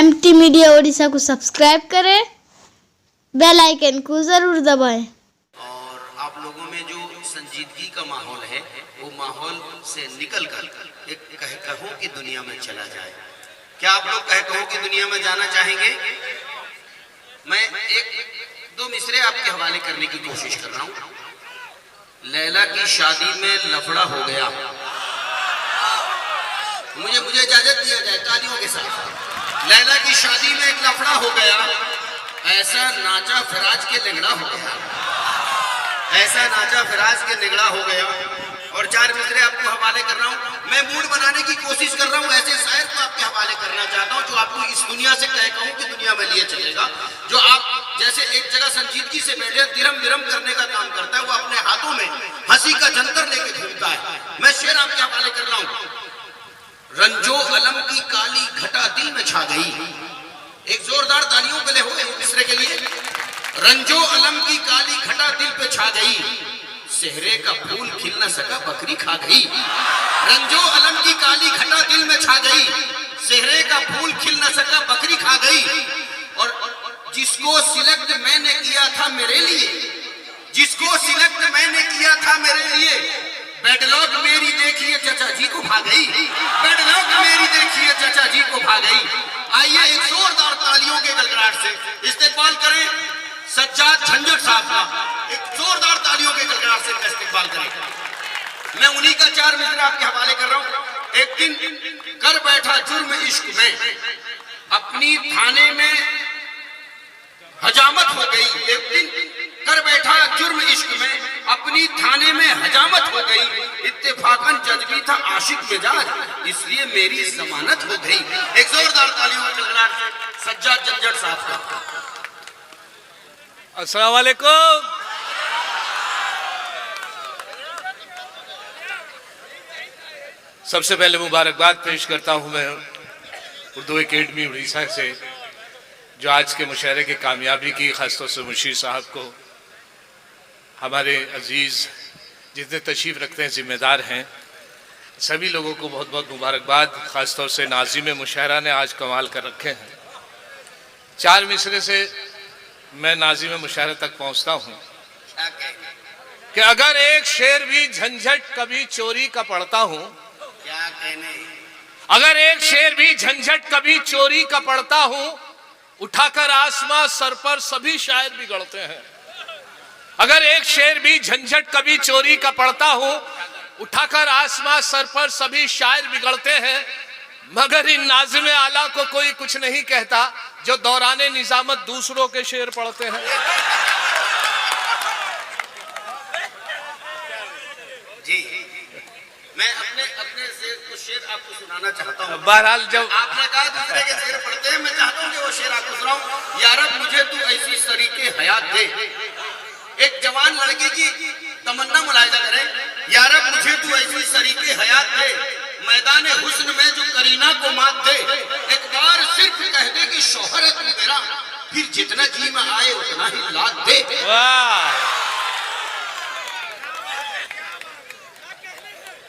MT media Odisha को subscribe करें, bell icon को जरूर दबाएं। और आप लोगों में जो संजीदगी का माहौल है वो माहौल से निकलकर एक कहो की दुनिया में चला जाए। क्या आप लोग कहो की दुनिया में जाना चाहेंगे? मैं एक दो मिसरे आपके हवाले करने की कोशिश कर रहा हूँ। लैला की शादी में लफड़ा हो गया, मुझे इजाजत दिया जाए तालियों के साथ। लैला की शादी में एक लफड़ा हो गया, ऐसा नाचा फिराज के निगड़ा हो गया, ऐसा नाचा फिराज के निगड़ा हो गया। और चार मिसरे आपको हवाले कर रहा हूँ। मैं मूड बनाने की कोशिश कर रहा हूँ, ऐसे शायर को आपके हवाले करना चाहता हूँ जो आपको इस दुनिया से कहूँ कि दुनिया में लिए चलेगा, जो आप जैसे एक जगह संजीदगी से बैठे दिरम दिरम करने का काम करता है, वो अपने हाथों में हंसी का जंतर लेके घूमता है। मैं शेर आपके हवाले कर रहा हूँ। रंजो अलम की काली घटा दिल में छा गई। एक जोरदार तालियों के लिए हो एक दूसरे के लिए। रंजो अलम की काली घटा दिल पे छा गई, सेहरे का फूल खिल न सका बकरी खा गई। रंजो अलम की काली घटा दिल में छा गई, सेहरे का फूल खिल न सका बकरी खा गई। और जिसको सिलेक्ट मैंने किया था मेरे लिए, जिसको सिलेक्ट मैंने किया था मेरे लिए, बेडलॉग मेरी देखिए चचा जी को भा गई। बेडलॉग मेरी देखिए चचा जी को भा गई। आइए एक जोरदार तालियों के गड़गड़ाहट से इस्तेकबाल करें सज्जाद झंझट साहब का। एक जोरदार तालियों के गड़गड़ाहट से इस्तेकबाल करें। मैं उन्हीं का चार मिसरे आपके हवाले कर रहा हूं। एक दिन कर बैठा जुर्म इश्क में, अपनी थाने में हजामत हो गई। एक दिन कर बैठा जुर्म इश्क में, अपनी थाने में हजामत हो गई। इत्तेफाकन जज भी था आशिक मिजाज, इसलिए मेरी जमानत हो गई। एक जोरदार तालियों के गड़गड़ाहट से सज्जाद झंझट साहब का। अस्सलाम वालेकुम। सबसे पहले मुबारकबाद पेश करता हूं मैं उर्दू एकेडमी उड़ीसा से, जो आज के मुशायरे की कामयाबी की, खासतौर से मुशीर साहब को, हमारे अजीज़ जितने तशरीफ़ रखते हैं ज़िम्मेदार हैं, सभी लोगों को बहुत बहुत मुबारकबाद। ख़ासतौर से नाज़िम मुशायरा ने आज कमाल कर रखे हैं। चार मिसरे से मैं नाज़िम मुशायरा तक पहुंचता हूं कि अगर एक शेर भी झंझट कभी चोरी का पढ़ता हूं, क्या कहने, अगर एक शेर भी झंझट कभी चोरी का पढ़ता हूं, उठाकर आसमां सर पर सभी शायर बिगड़ते हैं। अगर एक शेर भी झंझट कभी चोरी का पढ़ता हूं, उठाकर आसमां सर पर सभी शायर बिगड़ते हैं। मगर इन नाज़िम आला को कोई कुछ नहीं कहता जो दौराने निजामत दूसरों के शेर पढ़ते हैं। जी मैं अपने शेर को शेर आपको सुनाना चाहता हूँ। बहरहाल जब आपने कहा दूसरे के शेर पढ़ते हैं, मैं चाहता हूँ कि वो शेर आपको सुनाऊं। या रब मुझे तू ऐसी सरीके हयात दे। एक जवान लड़के की तमन्ना मुलाहिजा करें। या रब मुझे तू ऐसी सरीके हयात दे, मैदान हुस्न में जो करीना को मात दे। एक बार सिर्फ कह दे कि शौहर है तू मेरा, फिर जितना जी में आए उतना ही लाद दे। वाह,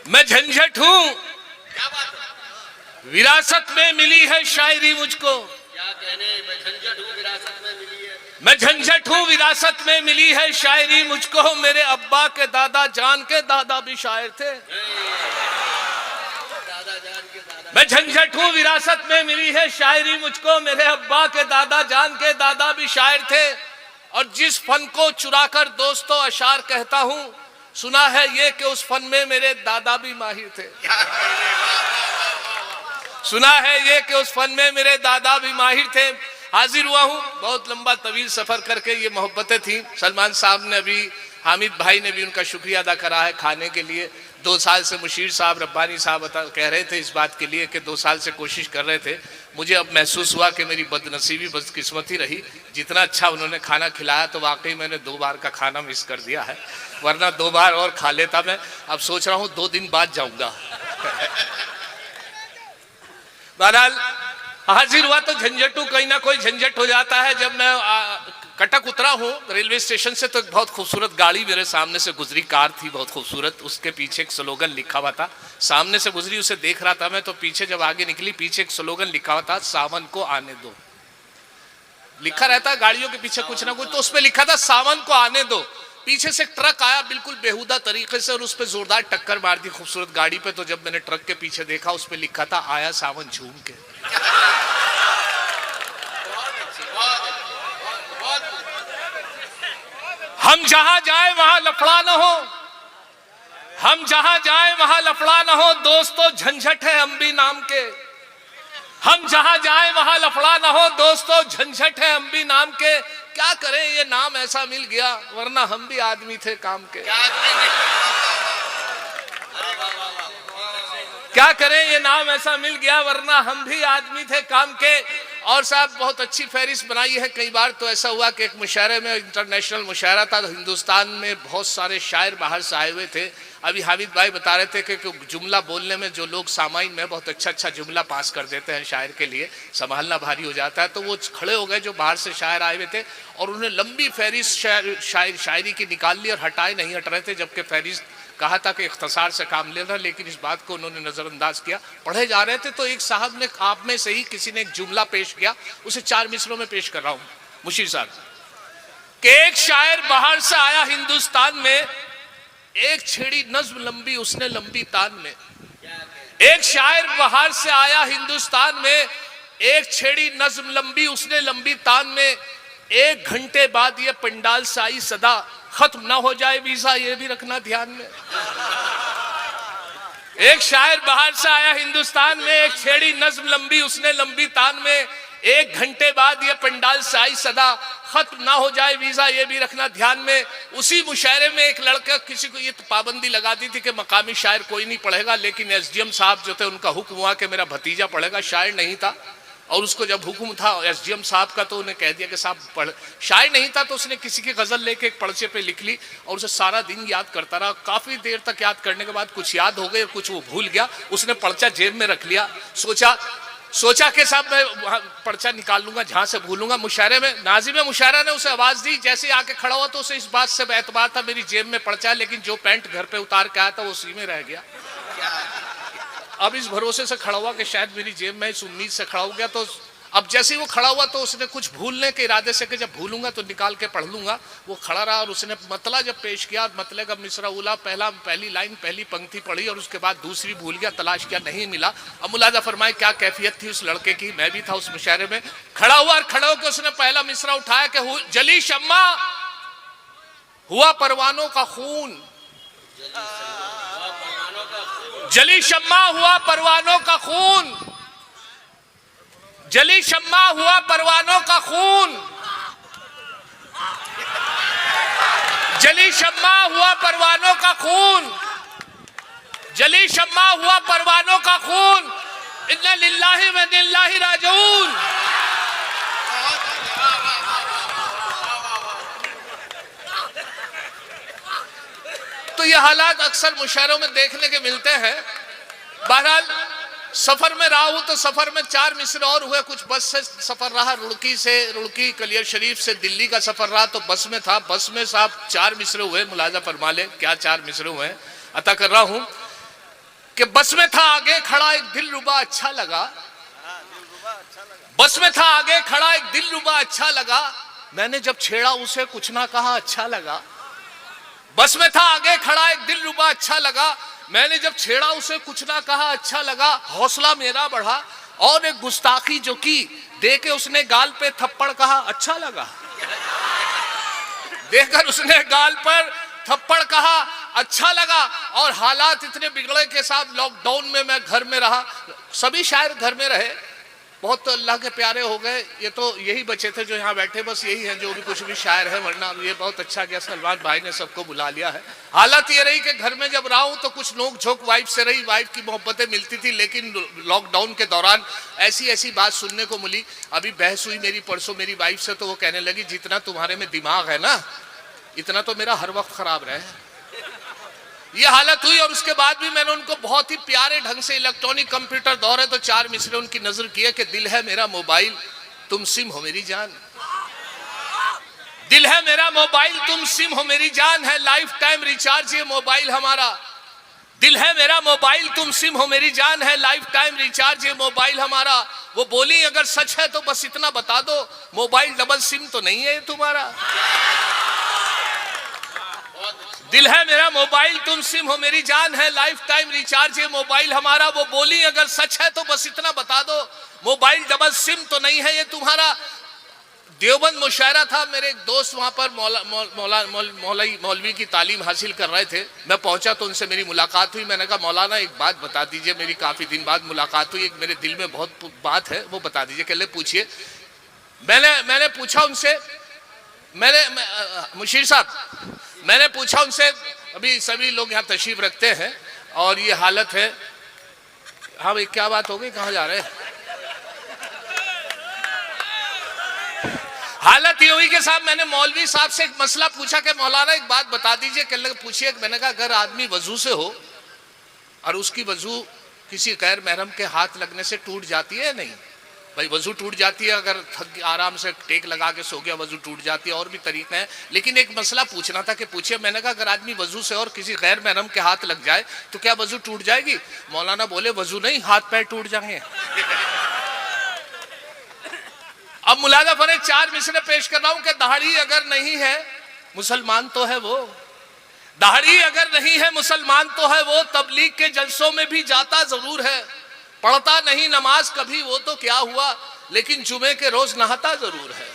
मैं झंझट हूं, क्या बात है? विरासत में मिली है शायरी मुझको। क्या कहने, मैं झंझट हूँ विरासत में मिली है। मैं झंझट हूँ विरासत में मिली है शायरी मुझको। मेरे अब्बा के दादा जान के दादा भी शायर थे। मैं झंझट हूँ विरासत में मिली है शायरी मुझको। मेरे अब्बा के दादा जान के दादा भी शायर थे। और जिस फन को चुराकर दोस्तों अशार कहता हूँ, सुना है ये कि उस फन में मेरे दादा भी माहिर थे। सुना है ये कि उस फन में मेरे दादा भी माहिर थे। हाजिर हुआ हूँ, बहुत लंबा तवील सफर करके। ये मोहब्बतें थी। सलमान साहब ने अभी, हामिद भाई ने भी उनका शुक्रिया अदा करा है खाने के लिए। 2 साल से मुशीर साहब, रब्बानी साहब कह रहे थे इस बात के लिए कि 2 साल से कोशिश कर रहे थे। मुझे अब महसूस हुआ कि मेरी बदनसीबी बदकिस्मती रही। जितना अच्छा उन्होंने खाना खिलाया तो वाकई मैंने 2 बार का खाना मिस कर दिया है, वरना 2 बार और खा लेता मैं। अब सोच रहा हूँ 2 दिन बाद जाऊँगा। बहरहाल हाजिर हुआ तो झंझटू कोई ना कोई झंझट हो जाता है। जब मैं कटक उतरा हूँ रेलवे स्टेशन से तो एक बहुत खूबसूरत गाड़ी मेरे सामने से गुजरी, कार थी बहुत खूबसूरत, उसके पीछे एक स्लोगन लिखा हुआ था। सामने से गुजरी, उसे देख रहा था मैं, तो पीछे जब आगे निकली, पीछे एक स्लोगन लिखा हुआ था, सावन को आने दो। लिखा रहता है गाड़ियों के पीछे कुछ ना कुछ, तो उसपे लिखा था सावन को आने दो। पीछे से एक ट्रक आया बिल्कुल बेहुदा तरीके से और उस पर जोरदार टक्कर मार दी खूबसूरत गाड़ी पे। तो जब मैंने ट्रक के पीछे देखा, उस पर लिखा था आया सावन झूम के। हम जहां जाए वहां लफड़ा न हो, हम जहां जाए वहां लफड़ा न हो, दोस्तों झंझट है अंबी नाम के। हम जहां जाए वहां लफड़ा न हो, दोस्तों झंझट है अंबी नाम के। क्या करें ये नाम ऐसा मिल गया, वरना हम भी आदमी थे काम के। क्या करें ये नाम ऐसा मिल गया, वरना हम भी आदमी थे काम के। और साहब बहुत अच्छी फहरिस्त बनाई है। कई बार तो ऐसा हुआ कि एक मुशायरे में, इंटरनेशनल मुशायरा था, हिंदुस्तान में बहुत सारे शायर बाहर से आए हुए थे। अभी हामिद भाई बता रहे थे कि जुमला बोलने में जो लोग सामाइन में बहुत अच्छा जुमला पास कर देते हैं शायर के लिए, संभालना भारी हो जाता है। तो वो खड़े हो गए जो बाहर से शायर आए हुए थे और उन्हें लंबी फहरिस्त शायरी की निकाल ली और हटाए नहीं हट रहे थे, जबकि फहरिस्त कहा था कि इख्तिसार से काम लेना, लेकिन इस बात को उन्होंने नजरअंदाज किया। पढ़े जा रहे थे तो एक साहब ने, आप में से ही किसी ने एक जुमला पेश किया, उसे 4 मिसरों में पेश कर रहा हूं मुशीर साहब, कि एक शायर बाहर से आया हिंदुस्तान में, एक छेड़ी नज्म लंबी उसने लंबी तान में। एक शायर बाहर से आया हिंदुस्तान में, एक छेड़ी नज्म लंबी उसने लंबी तान में। 1 घंटे बाद ये पंडाल से आई सदा, खत्म ना हो जाए वीजा ये भी रखना ध्यान में। एक शायर बाहर से आया हिंदुस्तान में, एक छेड़ी नज्म लंबी उसने लंबी तान में। 1 घंटे बाद ये पंडाल से आई सदा, खत्म ना हो जाए वीजा ये भी रखना ध्यान में। उसी मुशायरे में एक लड़का, किसी को ये पाबंदी लगा दी थी कि मकामी शायर कोई नहीं पढ़ेगा, लेकिन एसडीएम साहब जो थे उनका हुक्म हुआ कि मेरा भतीजा पढ़ेगा। शायर नहीं था और उसको जब हुक्म था एसडीएम साहब का तो उन्हें कह दिया कि साहब पढ़। शायर नहीं था तो उसने किसी की गजल लेके एक पर्चे पे लिख ली और उसे सारा दिन याद करता रहा। काफी देर तक याद करने के बाद कुछ याद हो गए, कुछ वो भूल गया। उसने पर्चा जेब में रख लिया, सोचा कि साहब मैं पर्चा निकाल लूंगा जहां से भूलूंगा। मुशायरे में नाज़िम मुशायरा ने उसे आवाज दी, जैसे आके खड़ा हुआ तो उसे इस बात से एतबार था मेरी जेब में पर्चा है, लेकिन जो पैंट घर पे उतार के आया था वो उसी में रह गया। अब इस भरोसे से खड़ा हुआ कि शायद मेरी जेब में, इस उम्मीद से खड़ा हो गया। तो अब जैसे ही वो खड़ा हुआ तो उसने कुछ भूलने के इरादे से कि जब भूलूंगा तो निकाल के पढ़ लूंगा, वो खड़ा रहा और उसने मतला जब पेश किया, मतले का मिसरा उला, पहली लाइन पहली पंक्ति पढ़ी और उसके बाद दूसरी भूल गया, तलाश किया नहीं मिला। अब मुलाजा फरमाए क्या कैफियत थी उस लड़के की। मैं भी था उस मुशायरे में, खड़ा हुआ और खड़े होकर उसने पहला मिसरा उठाया कि जली शम्मा हुआ परवानों का खून, जली शम्मा हुआ परवानों का खून, जली शम्मा हुआ परवानों का खून, जली शम्मा हुआ परवानों का खून, जली शम्मा हुआ परवानों का खून, इन्ना लिल्लाहि व इन्ना इलैहि राजिऊन। तो ये हालात अक्सर मुशायरों में देखने के मिलते हैं। बहरहाल सफर में रहा हूं तो सफर में 4 मिसरे और हुए। कुछ बस से सफर रहा, रुड़की कलियर शरीफ से दिल्ली का सफर रहा तो बस में था। बस में साहब 4 मिसरे हुए, मुलाजा फरमा ले क्या 4 मिसरे हुए अता कर रहा हूं कि बस में था आगे खड़ा एक दिलरुबा अच्छा लगा, बस में था आगे खड़ा एक दिलरुबा अच्छा लगा, मैंने जब छेड़ा उसे कुछ ना कहा अच्छा लगा। बस में था आगे खड़ा एक दिलरुबा अच्छा लगा, मैंने जब छेड़ा उसे कुछ ना कहा अच्छा लगा। हौसला मेरा बढ़ा और एक गुस्ताखी जो की, देके उसने गाल पे थप्पड़ कहा अच्छा लगा। देखकर उसने गाल पर थप्पड़ कहा अच्छा लगा। और हालात इतने बिगड़े के साथ लॉकडाउन में मैं घर में रहा, सभी शायर घर में रहे, बहुत तो अल्लाह के प्यारे हो गए। ये तो यही बचे थे जो यहाँ बैठे, बस यही है जो भी कुछ भी शायर है, वरना ये बहुत अच्छा गया सलमान भाई ने सबको बुला लिया है। हालत ये रही कि घर में जब रहा हूँ तो कुछ नोक झोंक वाइफ से रही, वाइफ की मोहब्बतें मिलती थी, लेकिन लॉकडाउन के दौरान ऐसी ऐसी बात सुनने को मिली। अभी बहस हुई मेरी परसों मेरी वाइफ से, तो वो कहने लगी जितना तुम्हारे में दिमाग है ना, इतना तो मेरा हर वक्त खराब रहे। ये हालत हुई और उसके बाद भी मैंने उनको बहुत ही प्यारे ढंग से, इलेक्ट्रॉनिक कंप्यूटर दौर है तो 4 मिसरे उनकी नजर किए कि दिल है मेरा मोबाइल तुम सिम हो मेरी जान, दिल है मेरा मोबाइल तुम सिम हो मेरी जान, है लाइफ टाइम रिचार्ज ये मोबाइल हमारा, दिल है मेरा मोबाइल तुम सिम हो मेरी जान, है लाइफ टाइम रिचार्ज ये मोबाइल हमारा। वो बोली अगर सच है तो बस इतना बता दो, मोबाइल डबल सिम तो नहीं है ये तुम्हारा। दिल है मेरा मोबाइल तुम सिम हो मेरी जान, है लाइफ टाइम रिचार्ज ये मोबाइल हमारा। वो बोली अगर सच है तो बस इतना बता दो, मोबाइल डबल सिम तो नहीं है ये तुम्हारा। देवबंद मुशायरा था, मेरे एक दोस्त वहां पर मौलवी की तालीम हासिल कर रहे थे। मैं पहुंचा तो उनसे मेरी मुलाकात हुई। मैंने कहा मौलाना एक बात बता दीजिए, मेरी काफी दिन बाद मुलाकात हुई, एक मेरे दिल में बहुत बात है वो बता दीजिए। कहले पूछिए। मैंने पूछा उनसे, मुशीर साहब मैंने पूछा उनसे, अभी सभी लोग यहाँ तशरीफ रखते हैं और ये हालत है। हाँ भाई क्या बात हो गई, कहाँ जा रहे हैं? हालत ये हुई कि साहब मैंने मौलवी साहब से एक मसला पूछा कि मौलाना एक बात बता दीजिए। कहने लगे पूछिए। मैंने कहा अगर आदमी वजू से हो और उसकी वजू किसी गैर महरम के हाथ लगने से टूट जाती है नहीं? भाई वजू टूट जाती है, अगर थक आराम से टेक लगा के सो गया वजू टूट जाती है, और भी तरीके हैं, लेकिन एक मसला पूछना था कि पूछिए। मैंने कहा अगर आदमी वजू से और किसी गैर महरम के हाथ लग जाए तो क्या वजू टूट जाएगी? मौलाना बोले वजू नहीं, हाथ पैर टूट जाएंगे। अब मुलाजा फरे 4 मिसरे पेश कर रहा हूं कि दाढ़ी अगर नहीं है मुसलमान तो है वो, दाढ़ी अगर नहीं है मुसलमान तो है वो, तबलीग के जलसों में भी जाता जरूर है, पढ़ता नहीं नमाज कभी वो तो क्या हुआ, लेकिन जुमे के रोज नहाता जरूर है,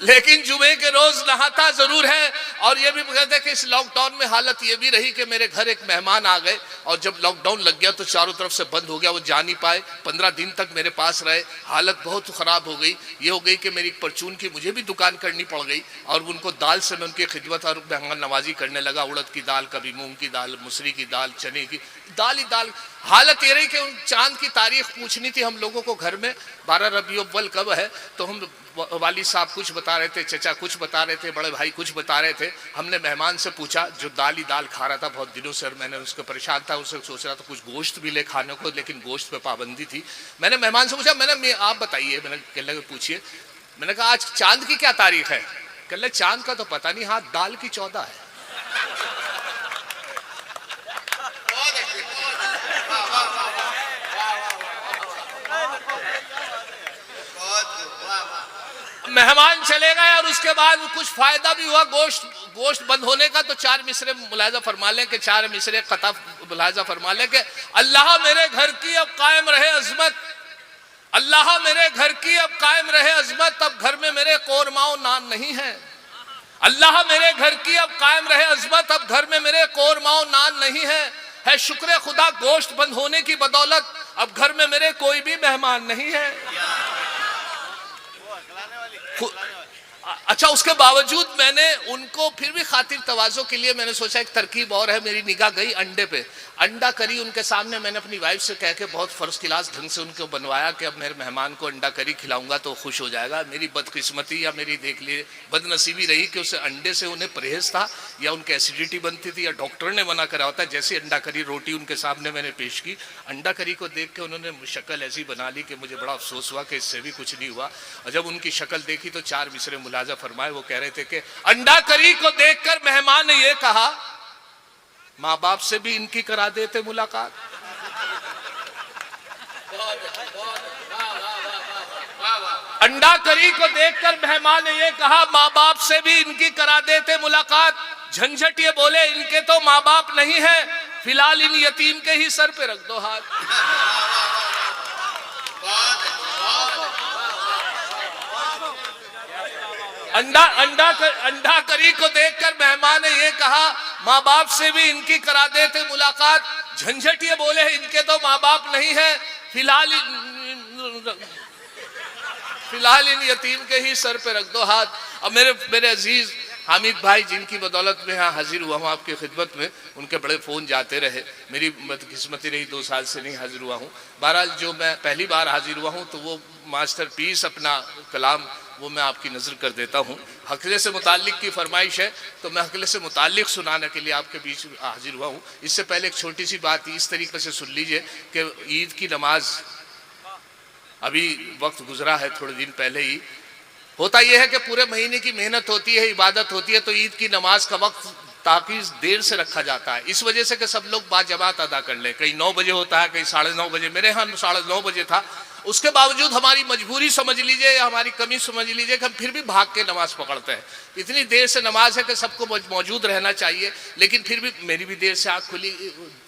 लेकिन जुमे के रोज नहाता जरूर है। और ये भी कहते हैं कि इस लॉकडाउन में हालत ये भी रही कि मेरे घर एक मेहमान आ गए और जब लॉकडाउन लग गया तो चारों तरफ से बंद हो गया, वो जा नहीं पाए, 15 दिन तक मेरे पास रहे। हालत बहुत खराब हो गई, ये हो गई कि मेरी परचून की मुझे भी दुकान करनी पड़ गई और उनको दाल से मैं उनकी खिदमत और मेहमान नवाजी करने लगा। उड़द की दाल, कभी मूंग की दाल, मसूरी की दाल, चने की दाल ही दाल। हालत ये रही कि उन चांद की तारीख पूछनी थी हम लोगों को घर में, 12 रबीउल अव्वल कब है, तो हम वाली साहब कुछ बता रहे थे, चचा कुछ बता रहे थे, बड़े भाई कुछ बता रहे थे। हमने मेहमान से पूछा जो दाल ही दाल खा रहा था बहुत दिनों से, और मैंने उसको परेशान था, उससे सोच रहा था कुछ गोश्त भी ले खाने को, लेकिन गोश्त पे पाबंदी थी। मैंने मेहमान से पूछा, मैंने आप बताइए, मैंने कहने लगे पूछिए। मैंने कहा आज चांद की क्या तारीख है? कहले चांद का तो पता नहीं, हाँ दाल की 14 है। मेहमान चले गए और उसके बाद कुछ फायदा भी हुआ गोश्त बंद होने का। तो 4 मिसरे मुलाजा फरमा लें कि 4 मिसरे कता मुलाजा फरमा लें कि अल्लाह मेरे घर की अब कायम रहे अजमत, अल्लाह मेरे घर की अब कायम रहे अजमत, अब घर में मेरे कोरमाओ नान नहीं है। अल्लाह मेरे घर की अब कायम रहे अजमत, अब घर में मेरे कोरमाओ नान नहीं है शुक्र खुदा गोश्त बंद होने की बदौलत अब घर में मेरे कोई भी मेहमान नहीं है। अच्छा उसके बावजूद मैंने उनको फिर भी खातिर तवाज़ो के लिए मैंने सोचा एक तरकीब और है। मेरी निगाह गई अंडे पे, अंडा करी उनके सामने मैंने अपनी वाइफ से कह के बहुत फर्स्ट क्लास ढंग से उनको बनवाया कि अब मेरे मेहमान को अंडा करी खिलाऊंगा तो खुश हो जाएगा। मेरी बदकिस्मती या मेरी देख लिए बदनसीबी रही कि उसे अंडे से उन्हें परहेज था या उनकी एसिडिटी बनती थी या डॉक्टर ने मना करा होता। जैसे अंडा करी रोटी उनके सामने मैंने पेश की, अंडा करी को देख के उन्होंने शक्ल ऐसी बना ली कि मुझे बड़ा अफसोस हुआ कि इससे भी कुछ नहीं हुआ। और जब उनकी शक्ल देखी तो 4 मिसरे मुलाजा फरमाए। वो कह रहे थे कि अंडा करी को देखकर मेहमान ने ये कहा माँ बाप से भी इनकी करा देते मुलाकात। अंडा करी को देखकर मेहमान ने ये कहा माँ बाप से भी इनकी करा देते मुलाकात। झंझट ये बोले इनके तो माँ बाप नहीं है, फिलहाल इन यतीम के ही सर पे रख दो हाथ। अंडा करी को देखकर मेहमान ने ये कहा माँ बाप से भी इनकी करा देते मुलाकात। झंझट ये बोले इनके तो माँ बाप नहीं है, फिलहाल इन यतीम के ही सर पे रख दो हाथ। अब मेरे अजीज हामिद भाई जिनकी बदौलत में यहाँ हाजिर हुआ हूँ आपकी खिदमत में, उनके बड़े फ़ोन जाते रहे, मेरी बदकिस्मती रही 2 साल से नहीं हाजिर हुआ हूँ। बहरहाल जो मैं पहली बार हाजिर हुआ हूँ तो वो मास्टर पीस अपना कलाम वो मैं आपकी नज़र कर देता हूँ। हकले से मुताल्लिक की फरमाइश है तो मैं हकले से मुताल्लिक सुनाने के लिए आपके बीच हाजिर हुआ हूँ। इससे पहले एक छोटी सी बात इस तरीके से सुन लीजिए कि ईद की नमाज अभी वक्त गुजरा है थोड़े दिन पहले ही। होता यह है कि पूरे महीने की मेहनत होती है, इबादत होती है, तो ईद की नमाज का वक्त ताकि देर से रखा जाता है, इस वजह से कि सब लोग बाजमात अदा कर लें। कहीं 9 बजे होता है, कहीं 9:30 बजे, मेरे यहाँ 9:30 बजे था। उसके बावजूद हमारी मजबूरी समझ लीजिए या हमारी कमी समझ लीजिए कि हम फिर भी भाग के नमाज पकड़ते हैं। इतनी देर से नमाज है कि सबको मौजूद रहना चाहिए, लेकिन फिर भी मेरी भी देर से आँख खुली,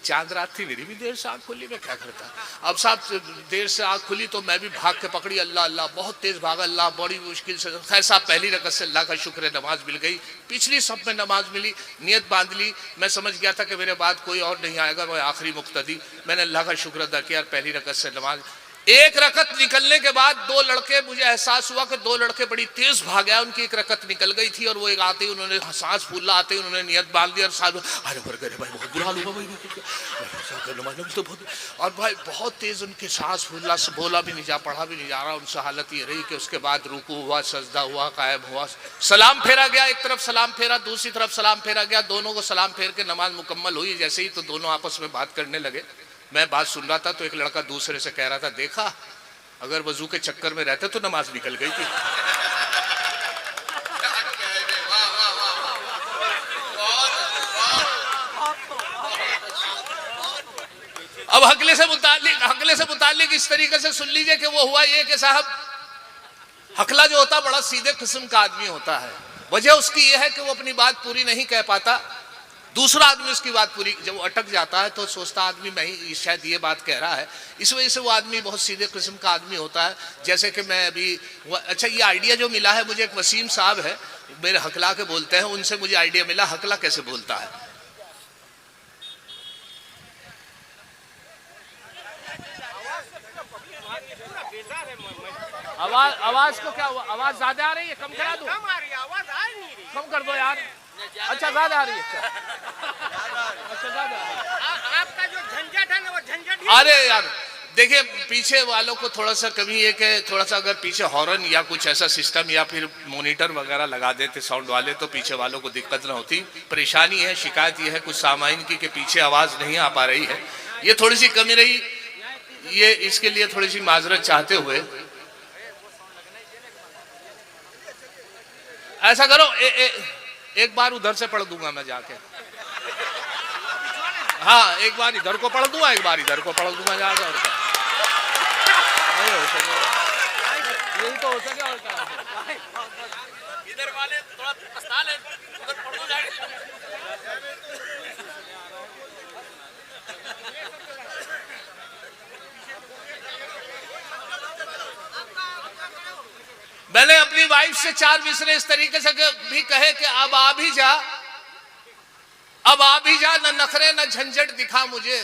चांद रात थी, मेरी भी देर से आँख खुली, मैं क्या करता। अब साहब देर से आँख खुली तो मैं भी भाग के पकड़ी, अल्लाह अल्लाह, बहुत तेज़ भागा, अल्लाह बड़ी मुश्किल से। खैर साहब पहली रकत से अल्लाह का शुक्र है नमाज मिल गई, पिछली सब में नमाज मिली, नियत बांध ली। मैं समझ गया था कि मेरे बाद कोई और नहीं आएगा, मैं आखिरी मुक्तदी। मैंने अल्लाह का शुक्र अदा किया, पहली रकत से नमाज। एक रकत निकलने के बाद 2 लड़के, मुझे एहसास हुआ कि 2 लड़के बड़ी तेज भाग गया, उनकी एक रकत निकल गई थी और वो एक आते ही उन्होंने सांस फूला, आते ही उन्होंने नियत बांध दी और साहब अरे मर गए भाई, बहुत बुरा हाल हुआ भाई, तो बहुत, और भाई बहुत तेज उनके सांस फूला, बोला भी नहीं जा, पढ़ा भी नहीं जा रहा। उनसे हालत ये रही कि उसके बाद रुकू हुआ, सजदा हुआ, कायम हुआ, सलाम फेरा गया, एक तरफ सलाम फेरा, दूसरी तरफ सलाम फेरा गया, दोनों को सलाम फेर के नमाज मुकम्मल हुई जैसे ही, तो दोनों आपस में बात करने लगे। मैं बात सुन रहा था तो एक लड़का दूसरे से कह रहा था, देखा अगर वजू के चक्कर में रहते तो नमाज निकल गई थी। अब हकले से मुतालिक इस तरीके से सुन लीजिए कि वो हुआ ये कि साहब हकला जो होता बड़ा सीधे किस्म का आदमी होता है। वजह उसकी यह है कि वो अपनी बात पूरी नहीं कह पाता, दूसरा आदमी उसकी बात पूरी, जब वो अटक जाता है तो सोचता आदमी मैं ही शायद ये बात कह रहा है। इस वजह से वो आदमी बहुत सीधे किस्म का आदमी होता है। जैसे कि मैं अभी अच्छा ये आइडिया जो मिला है मुझे, एक वसीम साहब है मेरे हकला के बोलते हैं, उनसे मुझे आइडिया मिला हकला कैसे बोलता है। आवाज को क्या हुआ, आवाज ज्यादा आ रही है, कम करा दो, कम कर दो यार। अच्छा ज्यादा आ रही है, अच्छा ज्यादा आपका जो झंझट है ना वो झंझट। अरे यार देखिए पीछे वालों को थोड़ा सा कमी है कि थोड़ा सा अगर पीछे हॉर्न या कुछ ऐसा सिस्टम या फिर मॉनिटर वगैरह लगा देते साउंड वाले तो पीछे वालों को दिक्कत ना होती। परेशानी है, शिकायत ये है कुछ सामाइन की कि पीछे आवाज नहीं आ पा रही है, ये थोड़ी सी कमी रही, ये इसके लिए थोड़ी सी माजरत चाहते हुए ऐसा करो एक बार उधर से पढ़ दूंगा मैं जाके, हाँ एक बार इधर को पढ़ दूंगा, एक बार इधर को पढ़ दूंगा जाके, और क्या नहीं हो सके, यही तो हो सके और क्या। इधर वाले थोड़ा अस्ताल है, उधर पढ़ दो जाके। मैंने अपनी वाइफ से 4 मिसरे इस तरीके से भी कहे कि अब आ भी जा, अब आ भी जा, न नखरे न झंझट दिखा मुझे,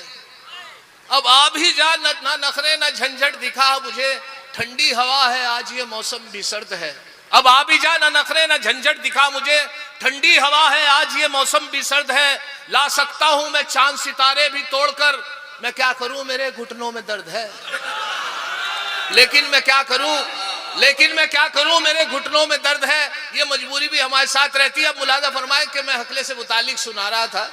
अब आ भी जा, न नखरे न झंझट दिखा मुझे, ठंडी हवा है आज ये मौसम भी सर्द है। अब आ भी जा, न नखरे न झंझट दिखा मुझे, ठंडी हवा है आज ये मौसम भी सर्द है। ला सकता हूं मैं चांद सितारे भी तोड़कर, मैं क्या करूं मेरे घुटनों में दर्द है, लेकिन मैं क्या करूं मेरे घुटनों में दर्द है। ये मजबूरी भी हमारे साथ रहती है। अब मुलाजा फरमाए कि मैं हकले से मुतालिक सुना रहा था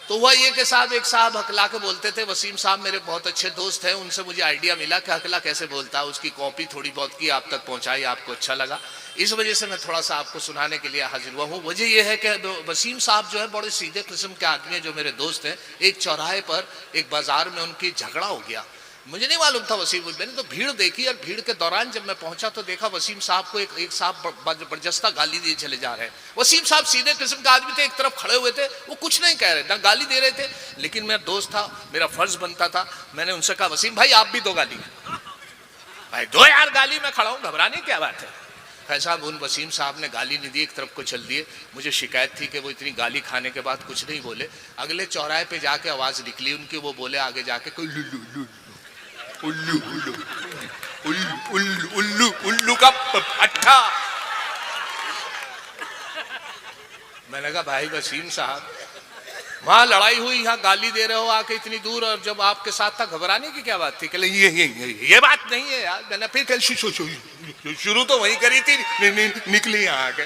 तो हुआ ये कि साहब एक साहब हकला के बोलते थे, वसीम साहब मेरे बहुत अच्छे दोस्त हैं, उनसे मुझे आइडिया मिला कि हकला कैसे बोलता है, उसकी कॉपी थोड़ी बहुत की आप तक पहुंचाई, आपको अच्छा लगा, इस वजह से मैं थोड़ा सा आपको सुनाने के लिए हाजिर हुआ हूँ। वजह यह है कि वसीम साहब जो है बड़े सीधे किस्म के आदमी हैं, जो मेरे दोस्त हैं। एक चौराहे पर एक बाजार में उनकी झगड़ा हो गया, मुझे नहीं मालूम था वसीम, मैंने तो भीड़ देखी और भीड़ के दौरान जब मैं पहुंचा तो देखा वसीम साहब को एक साहब जबरदस्ता गाली दिए चले जा रहे हैं। वसीम साहब सीधे किस्म का आदमी थे, एक तरफ खड़े हुए थे, वो कुछ नहीं कह रहे, ना गाली दे रहे थे, लेकिन मेरा दोस्त था, मेरा फर्ज बनता था, मैंने उनसे कहा वसीम भाई आप भी दो गाली, भाई दो यार गाली, मैं खड़ा हूँ, घबराने क्या बात है। भाई साहब उन वसीम साहब ने गाली नहीं दी, एक तरफ को चल दिए। मुझे शिकायत थी कि वो इतनी गाली खाने के बाद कुछ नहीं बोले। अगले चौराहे पे जाके आवाज निकली उनकी, वो बोले आगे जाके कोई उल्लू उल्लू उल्लू उल्लू उल्लू उल्लू का अट्ठा। मैंने कहा भाई वसीम साहब वहां लड़ाई हुई, यहाँ गाली दे रहे हो आके इतनी दूर, और जब आपके साथ था घबराने की क्या बात थी? कहले ये बात नहीं है यार। मैंने फिर कल शुरू तो वहीं करी थी, निकली यहाँ आके।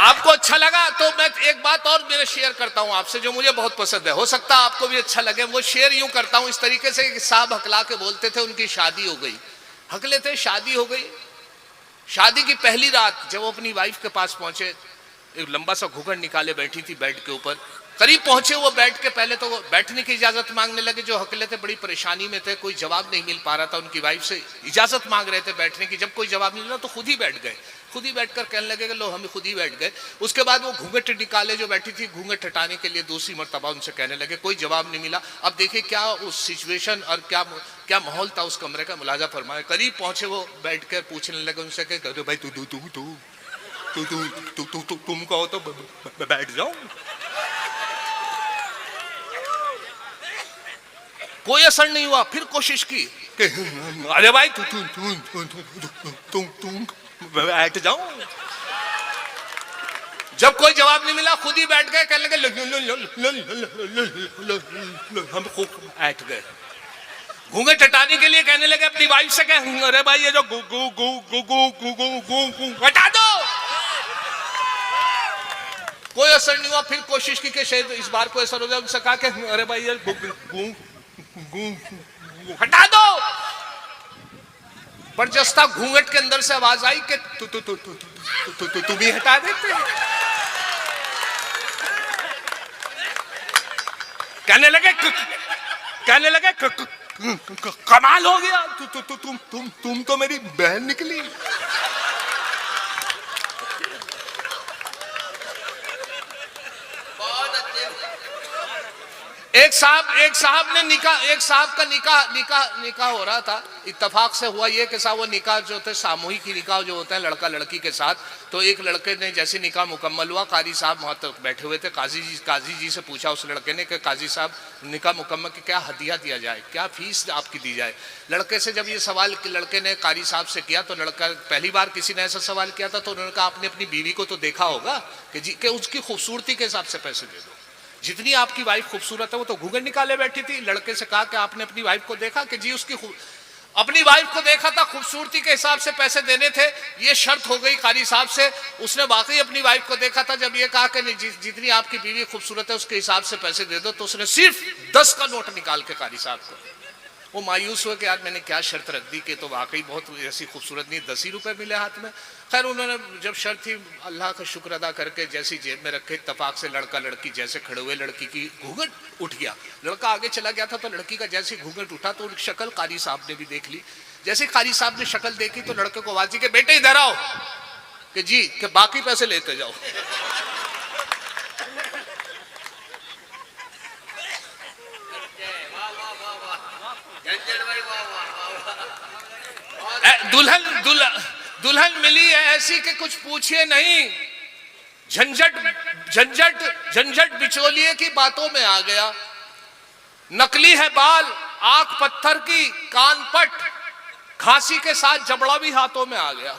आपको अच्छा लगा तो मैं एक बात और मेरे शेयर करता हूं आपसे, जो मुझे बहुत पसंद है, हो सकता है आपको भी अच्छा लगे। वो शेयर यूं करता हूं इस तरीके से कि साहब हकला के बोलते थे उनकी शादी हो गई, हकले थे शादी हो गई। शादी की पहली रात जब वो अपनी वाइफ के पास पहुंचे, एक लंबा सा घूंघट निकाले बैठी थी बेड के ऊपर। करीब पहुंचे वो बैठ के, पहले तो वो बैठने की इजाजत मांगने लगे। जो हकले थे बड़ी परेशानी में थे, कोई जवाब नहीं मिल पा रहा था, उनकी वाइफ से इजाजत मांग रहे थे बैठने की। जब कोई जवाब नहीं मिला तो खुद ही बैठ गए, खुद ही बैठकर कहने लगे कि लो हम खुद ही बैठ गए। उसके बाद वो घूंघट निकाले जो बैठी थी, घूंघट हटाने के लिए दूसरी मर्तबा उनसे कहने लगे, कोई जवाब नहीं मिला। अब देखिए क्या उस सिचुएशन और क्या माहौल था उस कमरे का, मुलाजा फरमाए। करीब पहुंचे वो बैठ कर पूछने लगे उनसे कि भाई तुम कहो तो बैठ जाओ। कोई असर नहीं हुआ। फिर कोशिश की कि अरे भाई तुम बैठ जाओ। जब कोई जवाब नहीं मिला खुद ही बैठ गए, कहने लगे हम खूब बैठ गए। घूंघट हटाने के लिए कहने लगे अपनी वाइफ से, कह अरे भाई ये जो गु गु गु गु गु गु गु गु हटा दो। कोई असर नहीं हुआ। फिर कोशिश की कि शायद इस बार कोई असर हो जाए। उनसे कहा कि अरे भाई ये हटा दो। पर जस्ता घूंघट के अंदर से आवाज आई कि तुम ही हटा देते। कहने लगे कमाल हो गया, तुम तो मेरी बहन निकली। एक साहब का निकाह हो रहा था। इत्तेफाक से हुआ ये कि साहब वो निकाह जो थे सामूहिक ही निकाह जो होता है लड़का लड़की के साथ। तो एक लड़के ने जैसे निकाह मुकम्मल हुआ, कारी साहब वहां तक बैठे हुए थे। काजी जी से पूछा उस लड़के ने कि काजी साहब निकाह मुकम्मल की क्या हदिया दिया जाए, क्या फीस आपकी दी जाए। लड़के से जब ये सवाल लड़के ने कारी साहब से किया तो लड़का, पहली बार किसी ने ऐसा सवाल किया था तो उन्होंने कहा आपने अपनी बीवी को तो देखा होगा कि उसकी खूबसूरती के हिसाब से पैसे दे दो। जितनी आपकी वाइफ खूबसूरत है, वो तो घूंघट निकाले बैठी थी। लड़के से कहा कि आपने अपनी वाइफ को देखा, कि जी उसकी अपनी वाइफ को देखा था, खूबसूरती के हिसाब से पैसे देने थे। ये शर्त हो गई कारी साहब से। उसने वाकई अपनी वाइफ को देखा था। जब ये कहा कि जितनी आपकी बीवी खूबसूरत है उसके हिसाब से पैसे दे दो, तो उसने सिर्फ 10 का नोट निकाल के कारी साहब को। वो मायूस हुए कि यार मैंने क्या शर्त रख दी कि तो वाकई बहुत ऐसी खूबसूरत नहीं, 10 ही रुपए मिले हाथ में। खैर उन्होंने जब शर्त थी अल्लाह का शुक्र अदा करके जैसी जेब में रखे, इत्तेफाक से लड़का लड़की जैसे खड़े हुए, लड़की की घूंघट उठ गया। लड़का आगे चला गया था तो लड़की का जैसे घूंघट उठा तो शक्ल कारी साहब ने भी देख ली। जैसे कारी साहब ने शक्ल देखी तो लड़के को आवाज दी कि बेटे इधर आओ, कि जी कि बाकी पैसे लेते जाओ। दुल्हन मिली है ऐसी कि कुछ पूछिए नहीं। झंझट बिचौलिए की बातों में आ गया। नकली है बाल, आंख पत्थर की, कान पट, खांसी के साथ जबड़ा भी हाथों में आ गया।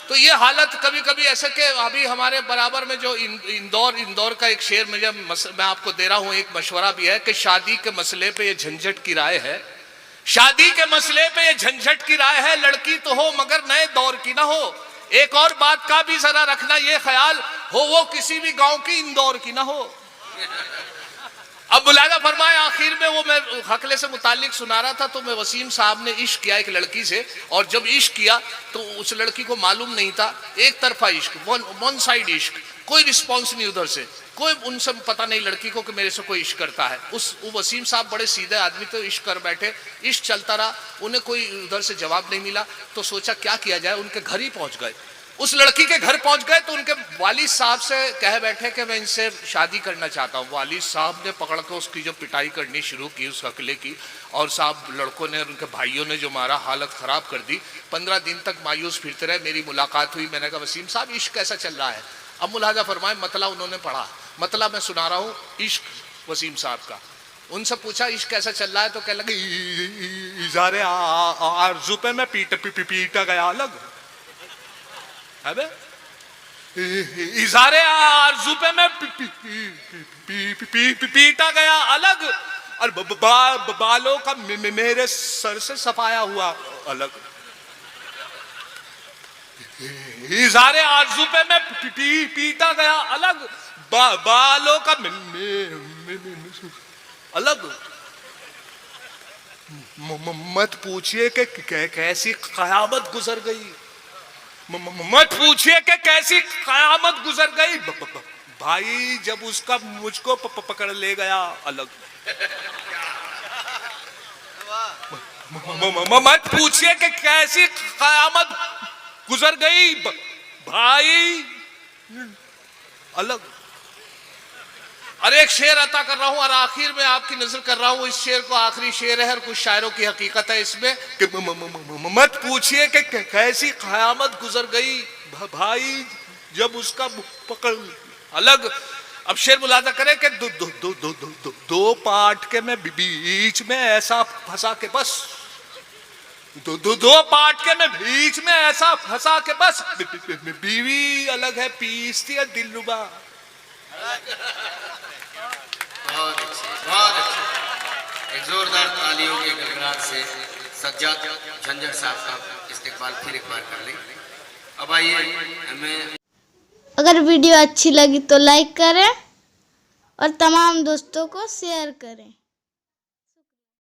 तो ये हालत कभी कभी ऐसे के अभी हमारे बराबर में जो इंदौर का एक शेर मैं आपको दे रहा हूं, एक मशवरा भी है कि शादी के मसले पे ये झंझट की राय है। शादी के मसले पे ये झंझट की राय है, लड़की तो हो मगर नए दौर की ना हो। एक और बात का भी जरा रखना ये ख्याल हो, वो किसी भी गांव की इंदौर की ना हो। अब मुलाजा फरमाए आखिर में, वो मैं हकले से मुतालिक सुना रहा था तो मैं वसीम साहब ने इश्क किया एक लड़की से, और जब इश्क किया तो उस लड़की को मालूम नहीं था, एक तरफा इश्क, वन साइड इश्क, कोई रिस्पॉन्स नहीं उधर से, कोई उनसे पता नहीं लड़की को कि मेरे से कोई इश्क करता है। वो वसीम साहब बड़े सीधे आदमी तो इश्क कर बैठे, इश्क चलता रहा, उन्हें कोई उधर से जवाब नहीं मिला। तो सोचा क्या किया जाए, उनके घर ही पहुंच गए। उस लड़की के घर पहुंच गए तो उनके वालिद साहब से कह बैठे कि मैं इनसे शादी करना चाहता हूँ। वालिद साहब ने पकड़ कर उसकी जो पिटाई करनी शुरू की उस हकले की, और साहब लड़कों ने, उनके भाइयों ने जो मारा, हालत ख़राब कर दी। 15 दिन तक मायूस फिरते रहे। मेरी मुलाकात हुई, मैंने कहा वसीम साहब इश्क कैसा चल रहा है। अब मुलाजा फरमाए मतला उन्होंने पढ़ा, मतला मैं सुना रहा हूँ इश्क वसीम साहब का। उनसे पूछा इश्क कैसा चल रहा है तो कह लगे इज़ारे आरज़ू पे मैं पीटा गया अलग। अबे इज़ारे आरज़ू पे मैं पीटा गया अलग, और बालों का मेरे सर से सफाया हुआ अलग। इज़ारे आरज़ू पे मैं पीटा गया अलग, बालों का अलग। मत पूछिए कि कैसी क़यामत गुजर गई, मत पूछिए कि कैसी क़यामत गुजर गई भाई, जब उसका मुझको पकड़ ले गया अलग। मत पूछिए कि कैसी क़यामत गुजर गई भाई अलग। और एक शेर अता कर रहा हूं और आखिर में आपकी नजर कर रहा हूं, इस शेर को आखिरी शेर है और कुछ शायरों की हकीकत है इसमें कि मत पूछिए कि कैसी क़यामत गुजर गई भाई, जब उसका पकड़ अलग। अब शेर मुलाजा करें कि दो पार्ट के मैं बीच में ऐसा फंसा के बस, दो पार्ट के मैं बीच में ऐसा फंसा के बस, बीवी अलग है पीसती है दिलरुबा। बहुत अच्छे, बहुत अच्छे। एक जोरदार तालियों के गड़गड़ाहट से सज्जाद झंझर साहब का इस्तेकबाल फिर एक बार कर लें। अब आइए हमें, अगर वीडियो अच्छी लगी तो लाइक करें और तमाम दोस्तों को शेयर करें।